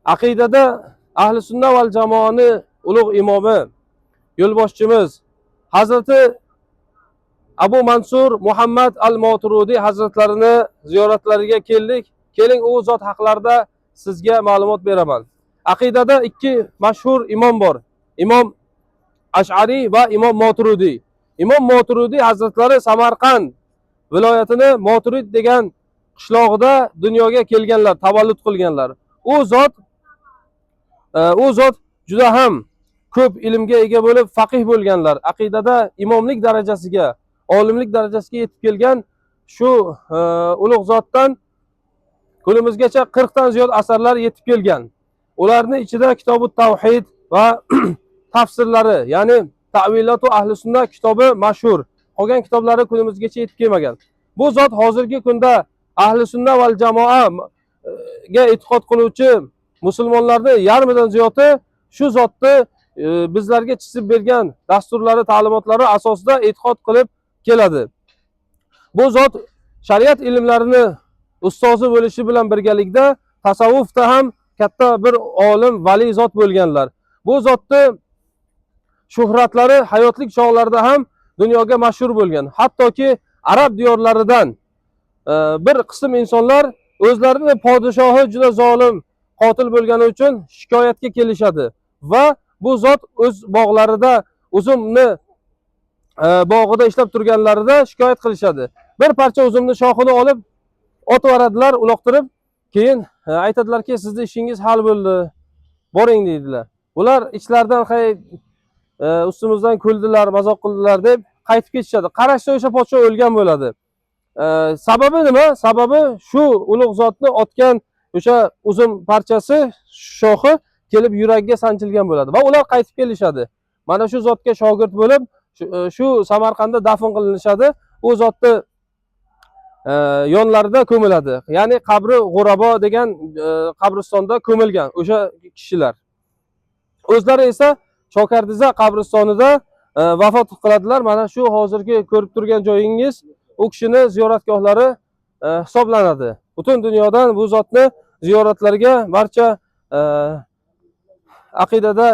Aqidada ahli sunna val jamoani ulug' imomi, yo'lboshchimiz Hazrati Abu Mansur Muhammad al-Moturudi hazratlarini ziyoratlariga keldik. Keling, u zot haqlarida sizga ma'lumot beraman. Aqidada ikki mashhur imom bor. Imom Ash'ari va imom Moturudi. Imom Moturudi hazratlari Samarqand viloyatini Moturid degan qishlog'ida dunyoga kelganlar, tavallud qilganlar. U zot juda ham ko'p ilmga ega bo'lib, faqih bo'lganlar. Aqidada imomlik darajasiga, olimlik darajasiga yetib kelgan shu ulug' zotdan kunimizgacha 40 dan ziyod asarlar yetib kelgan. Ularning ichida Kitobut Tavhid va tafsirlari, ya'ni Ta'vilatu ahli sunna kitobi mashhur. Qolgan kitoblari kunimizgacha yetib kelmagan. Bu zot hozirgi kunda ahli sunna val jamoaga e'tiqod qiluvchi musulmonlarning yarmidan ziyodi shu zotni bizlarga chizib bergan dasturlari, ta'limotlari asosida e'tiqod qilib keladi. Bu zot shariat ilmlarini ustozi bo'lishi bilan birgalikda tasavvufda ham katta bir olim, vali zot bo'lganlar. Bu zotni shuhratlari hayotlik chog'larida ham dunyoga mashhur bo'lgan. Hattoki arab diyorlaridan bir qism insonlar o'zlarini podshohi juda zolim, qotil bo'lgani uchun shikoyatga kelishadi va bu zot o'z bog'larida, uzumni bog'ida ishlab turganlarida shikoyat qilishadi. Bir parcha uzumni shoxini olib otib yuboradilar, uloqtirib, keyin aytadilarki, sizning ishingiz hal bo'ldi, boring deydilar. Ular ichlaridan ustimizdan kuldilar, mazoq qildilar deb qaytib ketishadi. Qarashsa o'sha podsho o'lgan bo'ladi. Sababi nima? Sababi shu ulug' zotni otgan o'sha uzum parchasi, shoxi kelib yuragiga sanchilgan bo'ladi va ular qaytib kelishadi. Mana shu zotga shogird bo'lib, shu Samarqandda dafn qilinishadi. U zotni yonlarida ko'miladi. Ya'ni qabri G'urabo degan qabristonda ko'milgan o'sha kishilar. O'zlari esa Shokardiza qabristonida vafot qiladilar. Mana shu hozirgi ko'rib turgan joyingiz u kishini ziyoratgohlari hisoblanadi. Butun dunyodan bu zotni ziyoratlarga barcha aqidada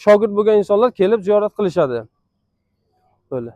shogird bo'lgan insonlar kelib ziyorat qilishadi. Böyle.